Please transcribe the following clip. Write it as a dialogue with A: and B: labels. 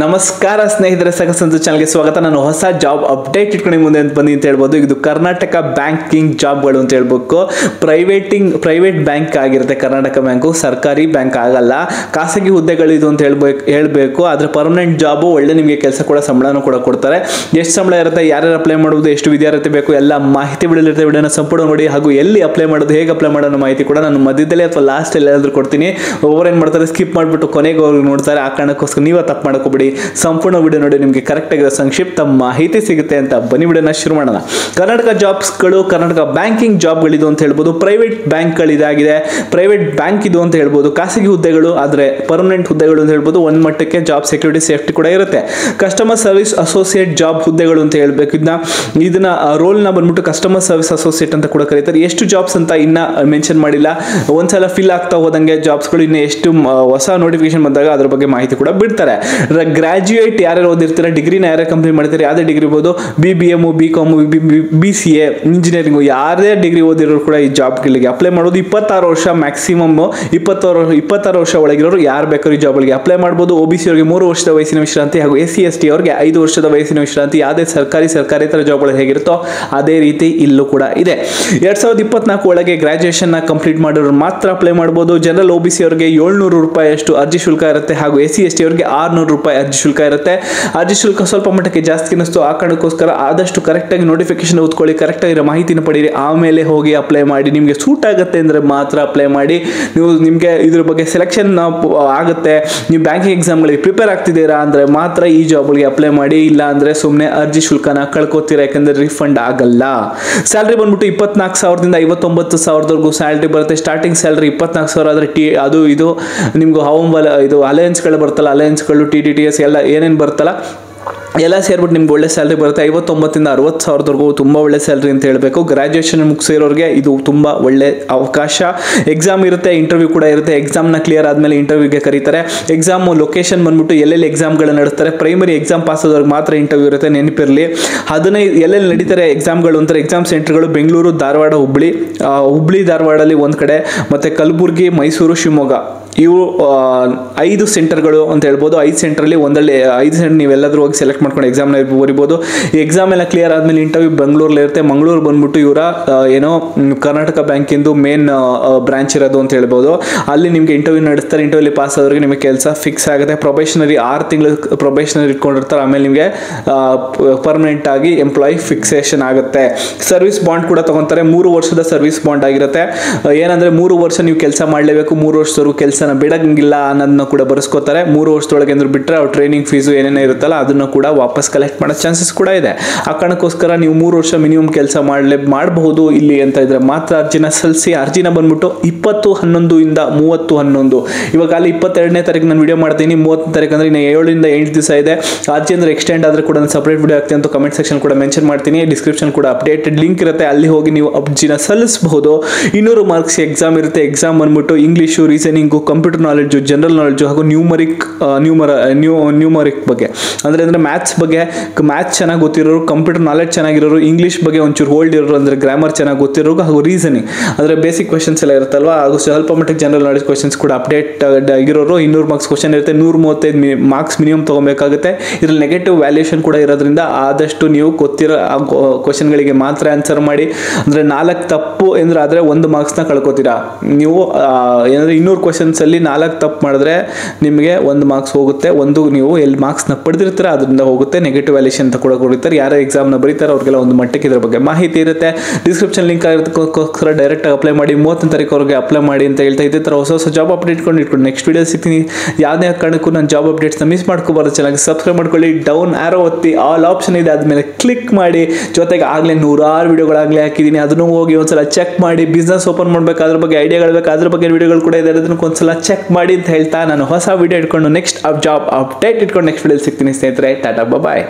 A: ನಮಸ್ಕಾರ ಸ್ನೇಹಿತರೆ, ಸಕಸಂತು ಚಾನಲ್ಗೆ ಸ್ವಾಗತ. ನಾನು ಹೊಸ ಜಾಬ್ ಅಪ್ಡೇಟ್ ಇಟ್ಕೊಂಡು ಮುಂದೆ ಬಂದು ಅಂತ ಹೇಳ್ಬೋದು. ಇದು ಕರ್ನಾಟಕ ಬ್ಯಾಂಕಿಂಗ್ ಜಾಬ್ಗಳು ಅಂತ ಹೇಳ್ಬೇಕು. ಪ್ರೈವೇಟ್ ಬ್ಯಾಂಕ್ ಆಗಿರುತ್ತೆ ಕರ್ನಾಟಕ ಬ್ಯಾಂಕು, ಸರ್ಕಾರಿ ಬ್ಯಾಂಕ್ ಆಗಲ್ಲ. ಖಾಸಗಿ ಹುದ್ದೆಗಳು ಇದು ಅಂತ ಹೇಳ್ಬೇಕು. ಆದರೆ ಪರ್ಮನೆಂಟ್ ಜಾಬು, ಒಳ್ಳೆ ನಿಮಗೆ ಕೆಲಸ ಕೂಡ ಸಂಬಳನೂ ಕೂಡ ಕೊಡ್ತಾರೆ. ಎಷ್ಟು ಸಂಬಳ ಇರುತ್ತೆ, ಯಾರ್ಯಾರು ಅಪ್ಲೈ ಮಾಡುವುದು, ಎಷ್ಟು ವಿದ್ಯಾರ್ಥಿ ಬೇಕು, ಎಲ್ಲ ಮಾಹಿತಿ ಬಿಡಲಿರುತ್ತೆ. ವಿಡಿಯೋನ ಸಂಪೂರ್ಣ ನೋಡಿ. ಹಾಗೂ ಎಲ್ಲಿ ಅಪ್ಲೈ ಮಾಡೋದು, ಹೇಗೆ ಅಪ್ಲೈ ಮಾಡೋ ಮಾಹಿತಿ ಕೂಡ ನಾನು ಮಧ್ಯದಲ್ಲಿ ಅಥವಾ ಲಾಸ್ಟ್ ಎಲ್ಲಾದ್ರೂ ಕೊಡ್ತೀನಿ. ಒಬ್ಬರು ಏನು ಮಾಡ್ತಾರೆ, ಸ್ಕಿಪ್ ಮಾಡಿಬಿಟ್ಟು ಕೊನೆಗೆ ಅವ್ರು ನೋಡ್ತಾರೆ. ಆ ಕಾರಣಕ್ಕೋಸ್ಕರ ನೀವು ತಪ್ಪು ಮಾಡ್ಕೋಬೇಡಿ. ಸಂಪೂರ್ಣ ವಿಡಿಯೋ ನೋಡಿ, ನಿಮಗೆ ಕರೆಕ್ಟ್ ಆಗಿರೋ ಸಂಕ್ಷಿಪ್ತ ಮಾಹಿತಿ ಸಿಗುತ್ತೆ ಅಂತ ಬನ್ನಿ ವಿಡಿಯೋನ ಶುರು ಮಾಡೋಣ. ಕರ್ನಾಟಕ ಜಾಬ್ಸ್ಗಳು, ಕರ್ನಾಟಕ ಬ್ಯಾಂಕಿಂಗ್ ಜಾಬ್ಗಳಿದು ಅಂತ ಹೇಳ್ಬೋದು. ಪ್ರೈವೇಟ್ ಬ್ಯಾಂಕ್ಗಳು ಇದಾಗಿದೆ, ಪ್ರೈವೇಟ್ ಬ್ಯಾಂಕ್ ಇದು ಅಂತ ಹೇಳ್ಬೋದು. ಖಾಸಗಿ ಹುದ್ದೆಗಳು, ಆದರೆ ಪರ್ಮನೆಂಟ್ ಹುದ್ದೆಗಳು ಅಂತ ಹೇಳ್ಬೋದು. ಒಂದು ಮಟ್ಟಕ್ಕೆ ಜಾಬ್ ಸೆಕ್ಯೂರಿಟಿ ಸೇಫ್ಟಿ ಕೂಡ ಇರುತ್ತೆ. ಕಸ್ಟಮರ್ ಸರ್ವಿಸ್ ಅಸೋಸಿಯೇಟ್ ಜಾಬ್ ಹುದ್ದೆಗಳು ಅಂತ ಹೇಳ್ಬೇಕು. ಇದನ್ನ ರೋಲ್ನ ಬಂದ್ಬಿಟ್ಟು ಕಸ್ಟಮರ್ ಸರ್ವಿಸ್ ಅಸೋಸಿಯೇಟ್ ಅಂತ ಕೂಡ ಕರೀತಾರೆ. ಎಷ್ಟು ಜಾಬ್ಸ್ ಅಂತ ಇನ್ನ ಮೆನ್ಷನ್ ಮಾಡಿಲ್ಲ. ಒಂದ್ಸಲ ಫಿಲ್ ಆಗ್ತಾ ಹೋದಂಗೆ ಜಾಬ್ಸ್ಗಳು ಇನ್ನು ಎಷ್ಟು ಹೊಸ ನೋಟಿಫಿಕೇಶನ್ ಬಂದಾಗ ಅದ್ರ ಬಗ್ಗೆ ಮಾಹಿತಿ ಕೂಡ ಬಿಡ್ತಾರೆ. ಗ್ರಾಜ್ಯುಯೇಟ್ ಯಾರ್ಯಾರು ಓದಿರ್ತಾರೆ, ಡಿಗ್ರಿನ ಯಾರ್ಯಾರು ಕಂಪ್ಲೀಟ್ ಮಾಡ್ತಾರೆ, ಯಾವುದೇ ಡಿಗ್ರಿ ಇರ್ಬೋದು, BBM, BCom, BCA, ಇಂಜಿನಿಯರಿಂಗು, ಯಾರೇ ಡಿಗ್ರಿ ಓದಿರೋರು ಕೂಡ ಈ ಜಾಬ್ಗಳಿಗೆ ಅಪ್ಲೈ ಮಾಡೋದು. 26 ವರ್ಷ ಮ್ಯಾಕ್ಸಿಮಮ್, 26 ವರ್ಷ ಒಳಗಿರೋರು ಯಾರು ಬೇಕಾದ್ರೂ ಈ ಜಾಬ್ಗಳಿಗೆ ಅಪ್ಲೈ ಮಾಡ್ಬೋದು. OBC ಅವರಿಗೆ 3 ವರ್ಷದ ವಯಸ್ಸಿನ ವಿಶ್ರಾಂತಿ, ಹಾಗೂ SC ST ಅವರಿಗೆ 5 ವರ್ಷದ ವಯಸ್ಸಿನ ವಿಶ್ರಾಂತಿ. ಯಾವುದೇ ಸರ್ಕಾರೇತರ ಜಾಬ್ಗಳು ಹೇಗಿರುತ್ತೋ ಅದೇ ರೀತಿ ಇಲ್ಲೂ ಕೂಡ ಇದೆ. 2024 ಒಳಗೆ ಗ್ರಾಜುಯೇಷನ್ ಕಂಪ್ಲೀಟ್ ಮಾಡೋರು ಮಾತ್ರ ಅಪ್ಲೈ ಮಾಡ್ಬೋದು. ಜನರಲ್ OBC ಅವರಿಗೆ 700 ರೂಪಾಯಿ ಅಷ್ಟು ಅರ್ಜಿ ಶುಲ್ಕ ಇರುತ್ತೆ, ಹಾಗೂ SC ST ಅವರಿಗೆ 600 ರೂಪಾಯಿ ಅರ್ಜಿ ಶುಲ್ಕ ಇರುತ್ತೆ. ಅರ್ಜಿ ಶುಲ್ಕ ಸ್ವಲ್ಪ ಮಟ್ಟಕ್ಕೆ ಜಾಸ್ತಿ ಅನ್ನಿಸ್ತು. ಆ ಕಾರಣಕ್ಕೋಸ್ಕರ ಆದಷ್ಟು ಕರೆಕ್ಟಾಗಿ ನೋಟಿಫಿಕೇಶನ್ ಓದ್ಕೊಳ್ಳಿ, ಕರೆಕ್ಟಾಗಿರೋ ಮಾಹಿತಿನ ಪಡೀರಿ, ಆಮೇಲೆ ಹೋಗಿ ಅಪ್ಲೈ ಮಾಡಿ. ನಿಮಗೆ ಸೂಟ್ ಆಗುತ್ತೆ ಅಂದರೆ ಮಾತ್ರ ಅಪ್ಲೈ ಮಾಡಿ. ನಿಮಗೆ ಇದ್ರ ಬಗ್ಗೆ ಸೆಲೆಕ್ಷನ್ ಆಗುತ್ತೆ, ನೀವು ಬ್ಯಾಂಕಿಂಗ್ ಎಕ್ಸಾಮ್ಗಳಿಗೆ ಪ್ರಿಪೇರ್ ಆಗ್ತಿದ್ದೀರಾ ಅಂದರೆ ಮಾತ್ರ ಈ ಜಾಬ್ಗಳಿಗೆ ಅಪ್ಲೈ ಮಾಡಿ. ಇಲ್ಲ ಅಂದರೆ ಸುಮ್ಮನೆ ಅರ್ಜಿ ಶುಲ್ಕನ ಕಳ್ಕೊತೀರಾ, ಯಾಕಂದರೆ ರಿಫಂಡ್ ಆಗಲ್ಲ. ಸ್ಯಾಲ್ರಿ ಬಂದ್ಬಿಟ್ಟು 24,000ದಿಂದ 59,000ವರೆಗೂ ಸ್ಯಾಲ್ರಿ ಬರುತ್ತೆ. ಸ್ಟಾರ್ಟಿಂಗ್ ಸ್ಯಾಲ್ರಿ 24,000 ಆದರೆ ಅದು ಇದು ನಿಮ್ಗೆ ಇದು ಅಲಯನ್ಸ್ಗಳು ಬರ್ತಲ್ಲ, ಅಲಯನ್ಸ್ಗಳು, TTTS ಎಲ್ಲ ಏನೇನು ಬರ್ತಲ್ಲ ಎಲ್ಲ ಸೇರ್ಬಿಟ್ಟು ನಿಮ್ಗೆ ಒಳ್ಳೆ ಸ್ಯಾಲ್ರಿ ಬರುತ್ತೆ. 59,000ದಿಂದ 60,000ವರೆಗೂ ತುಂಬ ಒಳ್ಳೆ ಸ್ಯಾಲ್ರಿ ಅಂತ ಹೇಳಬೇಕು. ಗ್ರಾಜುಯೇಷನ್ ಮುಗಿಸಿರೋರಿಗೆ ಇದು ತುಂಬ ಒಳ್ಳೆ ಅವಕಾಶ. ಎಕ್ಸಾಮ್ ಇರುತ್ತೆ, ಇಂಟರ್ವ್ಯೂ ಕೂಡ ಇರುತ್ತೆ. ಎಕ್ಸಾಮ್ನ ಕ್ಲಿಯರ್ ಆದಮೇಲೆ ಇಂಟರ್ವ್ಯೂಗೆ ಕರೀತಾರೆ. ಎಕ್ಸಾಮ್ ಲೊಕೇಶನ್ ಬಂದ್ಬಿಟ್ಟು ಎಲ್ಲೆಲ್ಲಿ ಎಕ್ಸಾಮ್ಗಳನ್ನ ನಡೆಸ್ತಾರೆ. ಪ್ರೈಮರಿ ಎಕ್ಸಾಮ್ ಪಾಸ್ ಆದವ್ರಿಗೆ ಮಾತ್ರ ಇಂಟರ್ವ್ಯೂ ಇರುತ್ತೆ, ನೆನಪಿರಲಿ. 15 ಎಲ್ಲೆಲ್ಲಿ ನಡೀತಾರೆ ಎಕ್ಸಾಮ್ಗಳು ಅಂತಾರೆ. ಎಕ್ಸಾಮ್ ಸೆಂಟರ್ಗಳು ಬೆಂಗಳೂರು, ಧಾರವಾಡ, ಹುಬ್ಳಿ ಧಾರವಾಡಲ್ಲಿ ಒಂದು ಕಡೆ, ಮತ್ತು ಕಲಬುರಗಿ, ಮೈಸೂರು, ಶಿವಮೊಗ್ಗ, ಇವು 5 ಸೆಂಟರ್ಗಳು ಅಂತ ಹೇಳ್ಬೋದು. 5 ಸೆಂಟ್ರಲ್ಲಿ 5 ಸೆಂಟರ್ ನೀವೆಲ್ಲಾದ್ರೂ ಹೋಗಿ ಸೆಲೆಕ್ಟ್ ಮಾಡ್ಕೊಂಡು ಎಕ್ಸಾಮ್ನ ಬರಿಬೋದು. ಈ ಎಕ್ಸಾಮ್ ಎಲ್ಲ ಕ್ಲಿಯರ್ ಆದಮೇಲೆ ಇಂಟರ್ವ್ಯೂ ಬೆಂಗಳೂರಲ್ಲಿ ಇರುತ್ತೆ. ಮಂಗಳೂರು ಬಂದ್ಬಿಟ್ಟು ಇವರ ಕರ್ನಾಟಕ ಬ್ಯಾಂಕಿಂದು ಮೇನ್ ಬ್ರಾಂಚ್ ಇರೋದು ಅಂತ ಹೇಳ್ಬೋದು. ಅಲ್ಲಿ ನಿಮಗೆ ಇಂಟರ್ವ್ಯೂ ನಡೆಸ್ತಾರೆ. ಇಂಟರ್ವ್ಯೂಲಿ ಪಾಸ್ ಆದವರಿಗೆ ನಿಮಗೆ ಕೆಲಸ ಫಿಕ್ಸ್ ಆಗುತ್ತೆ. ಪ್ರೊಬೇಷನರಿ 6 ತಿಂಗಳು ಪ್ರೊಬೇಷನರಿ ಇಟ್ಕೊಂಡಿರ್ತಾರೆ. ಆಮೇಲೆ ನಿಮಗೆ ಪರ್ಮನೆಂಟ್ ಆಗಿ ಎಂಪ್ಲಾಯಿ ಫಿಕ್ಸೇಷನ್ ಆಗುತ್ತೆ. ಸರ್ವಿಸ್ ಬಾಂಡ್ ಕೂಡ ತಗೊತಾರೆ. 3 ವರ್ಷದ ಸರ್ವಿಸ್ ಬಾಂಡ್ ಆಗಿರುತ್ತೆ. ಏನಂದ್ರೆ 3 ವರ್ಷ ನೀವು ಕೆಲಸ ಮಾಡಲೇಬೇಕು, 3 ವರ್ಷದವರೆಗೂ ಕೆಲಸನ ಬಿಡಂಗಿಲ್ಲ ಅನ್ನೋದನ್ನ ಕೂಡ ಬರೆಸ್ಕೋತಾರೆ. 3 ವರ್ಷದೊಳಗೆ ಅಂದ್ರೆ ಬಿಟ್ಟರೆ ಅವ್ರು ಟ್ರೈನಿಂಗ್ ಫೀಸು ಏನೇನೋ ಇರುತ್ತಲ್ಲ ಅದನ್ನು ಕೂಡ ವಾಪಸ್ ಕಲೆಕ್ಟ್ ಮಾಡೋ ಚಾನ್ಸಸ್ ಕೂಡ ಇದೆ. ಆ ಕಾರಣಕ್ಕೋಸ್ಕರ ನೀವು 3 ವರ್ಷ ಮಿನಿಮಮ್ ಕೆಲಸ ಮಾಡಬಹುದು ಇಲ್ಲಿ ಅಂತ ಇದ್ರೆ ಮಾತ್ರ ಅರ್ಜಿನ ಸಲ್ಲಿಸಿ. ಅರ್ಜಿನ ಬಂದ್ಬಿಟ್ಟು 20/11 ಇಂದ 30/11. ಇವಾಗ ಅಲ್ಲಿ 22ನೇ ತಾರೀಕು ನಾನು ವಿಡಿಯೋ ಮಾಡ್ತೀನಿ. 30ನೇ ತಾರೀಕು ಅಂದ್ರೆ ಇನ್ನು 7ರಿಂದ 8 ದಿವಸ ಇದೆ. ಅರ್ಜಿ ಅಂದ್ರೆ ಎಕ್ಸ್ಟೆಂಡ್ ಆದ್ರೆ ಕೂಡ ನಾನು ಸಪರೇಟ್ ವಿಡಿಯೋ ಆಗ್ತೀನಿ ಅಂತ ಕಮೆಂಟ್ ಸೆಕ್ಷನ್ ಕೂಡ ಮೆನ್ಷನ್ ಮಾಡ್ತೀನಿ. ಡಿಸ್ಕ್ರಿಪ್ಷನ್ ಕೂಡ ಅಪ್ಡೇಟೆಡ್ ಲಿಂಕ್ ಇರುತ್ತೆ, ಅಲ್ಲಿ ಹೋಗಿ ನೀವು ಅರ್ಜಿನ ಸಲ್ಲಿಸಬಹುದು. 200 ಮಾರ್ಕ್ಸ್ ಎಕ್ಸಾಮ್ ಇರುತ್ತೆ. ಎಕ್ಸಾಮ್ ಬಂದ್ಬಿಟ್ಟು English, reasoning, computer knowledge, general knowledge, ಹಾಗೂ ನ್ಯೂಮರಿಕ್ ಬಗ್ಗೆ ಅಂದ್ರೆ ಮ್ಯಾಥ್ಸ್ ಬಗ್ಗೆ, ಮ್ಯಾಥ್ಸ್ ಚೆನ್ನಾಗಿ ಗೊತ್ತಿರೋರು, ಕಂಪ್ಯೂಟರ್ ನಾಲೆಡ್ಜ್ ಚೆನ್ನಾಗಿರೋರು, ಇಂಗ್ಲಿಷ್ ಬಗ್ಗೆ ಒಂಚೂರು ಹೋಲ್ಡ್ ಇರೋರು, ಅಂದ್ರೆ ಗ್ರಾಮರ್ ಚೆನ್ನಾಗಿ ಗೊತ್ತಿರೋರು, ಹಾಗೂ ರೀಸನಿಂಗ್ ಅಂದ್ರೆ ಬೇಸಿಕ್ ಕ್ವೆಶನ್ಸ್ ಎಲ್ಲ ಇರುತ್ತಲ್ವ, ಹಾಗೂ ಸ್ವಲ್ಪ ಮಟ್ಟಿಗೆ ಜನರಲ್ ನಾಲೆಡ್ಜ್ ಕ್ವೆಶನ್ಸ್ ಕೂಡ ಅಪ್ಡೇಟ್ ಆಗಿರೋರು. 200 ಮಾರ್ಕ್ಸ್ ಕ್ವೆಶನ್ ಇರುತ್ತೆ. 135 ಮಾರ್ಕ್ಸ್ ಮಿನಿಮಮ್ ತಗೋಬೇಕಾಗುತ್ತೆ. ಇದ್ರಲ್ಲಿ ನೆಗೆಟಿವ್ ವ್ಯಾಲ್ಯೂಷನ್ ಕೂಡ ಇರೋದ್ರಿಂದ ಆದಷ್ಟು ನೀವು ಗೊತ್ತಿರೋ ಕ್ವೆಶನ್ಗಳಿಗೆ ಮಾತ್ರ ಆನ್ಸರ್ ಮಾಡಿ. ಅಂದ್ರೆ 4 ತಪ್ಪು ಅಂದ್ರೆ ಆದ್ರೆ 1 ಮಾರ್ಕ್ಸ್ನ ಕಳ್ಕೊತೀರಾ ನೀವು. ಏನಂದ್ರೆ 200 ಕ್ವೆಶನ್ಸ್ ಅಲ್ಲಿ 4 ತಪ್ಪು ಮಾಡಿದ್ರೆ ನಿಮಗೆ 1 ಮಾರ್ಕ್ಸ್ ಹೋಗುತ್ತೆ. ನೀವು ಎಲ್ಲಿ ಮಾರ್ಕ್ಸ್ನ ಪಡೆದಿರ್ತೀರ ಅದರಿಂದ ಹೋಗುತ್ತೆ. ನೆಗೆಟಿವ್ ವ್ಯಾಲ್ಯೂಷನ್ ಅಂತ ಕೂಡ ಕೊಡ್ತಾರೆ. ಯಾರು ಎಕ್ಸಾಮ್ನ ಬರೀತಾರೆ ಅವ್ರಿಗೆಲ್ಲ ಒಂದು ಮಟ್ಟಕ್ಕೆ ಇದ್ರ ಬಗ್ಗೆ ಮಾಹಿತಿ ಇರುತ್ತೆ. ಡಿಸ್ಕ್ರಿಪ್ಷನ್ ಲಿಂಕ್ ಆಗಿರೋದಕ್ಕೋಸ್ಕರ ಡೈರೆಕ್ಟ್ ಆಗಿ ಅಪ್ಲೈ ಮಾಡಿ. 30ನೇ ತಾರೀಕು ಅಪ್ಲೈ ಮಾಡಿ ಅಂತ ಹೇಳ್ತಾ ಇದ್ದೆ. ಹೊಸ ಜಾಬ್ ಅಪ್ಡೇಟ್ ಇಟ್ಕೊಂಡು ನೆಕ್ಸ್ಟ್ ವಿಡಿಯೋ ಸಿಗ್ತೀನಿ. ಯಾವುದೇ ಕಾರಣಕ್ಕೂ ನಾನು ಜಾಬ್ ಅಪ್ಡೇಟ್ಸ್ನ ಮಿಸ್ ಮಾಡ್ಕೋಬಾರ್ದು. ಚೆನ್ನಾಗಿ ಸಬ್ಸ್ಕ್ರೈಬ್ ಮಾಡ್ಕೊಳ್ಳಿ. ಡೌನ್ ಆರೋ ಒತ್ತಿ ಆಲ್ ಆಪ್ಷನ್ ಇದೆ, ಆದ್ಮೇಲೆ ಕ್ಲಿಕ್ ಮಾಡಿ. ಜೊತೆಗೆ ಆಗಲೇ 100 ವಿಡಿಯೋಗಳಾಗಲೇ ಹಾಕಿದ್ದೀನಿ, ಅದನ್ನು ಹೋಗಿ ಒಂದ್ಸಲ ಚೆಕ್ ಮಾಡಿ. ಬಿಸ್ನೆಸ್ ಓಪನ್ ಮಾಡಬೇಕು, ಅದ್ರ ಬಗ್ಗೆ ಐಡಿಯಾಗಳು ಬೇಕು, ಅದ್ರ ಬಗ್ಗೆ ವಿಡಿಯೋಗಳು ಕೂಡ ಇದೆ, ಅದನ್ನು ಒಂದ್ಸಲ ಚೆಕ್ ಮಾಡಿ ಅಂತ ಹೇಳ್ತಾ ನಾನು ಹೊಸ ವಿಡಿಯೋ ಇಟ್ಕೊಂಡು ನೆಕ್ಸ್ಟ್ ಜಾಬ್ ಅಪ್ಡೇಟ್ ಇಟ್ಕೊಂಡು ನೆಕ್ಸ್ಟ್ ವಿಡಿಯೋ ಸಿಗ್ತೀನಿ ಸ್ನೇಹಿತರೆ. ಟಾಟಾ, ಬಾಯ್.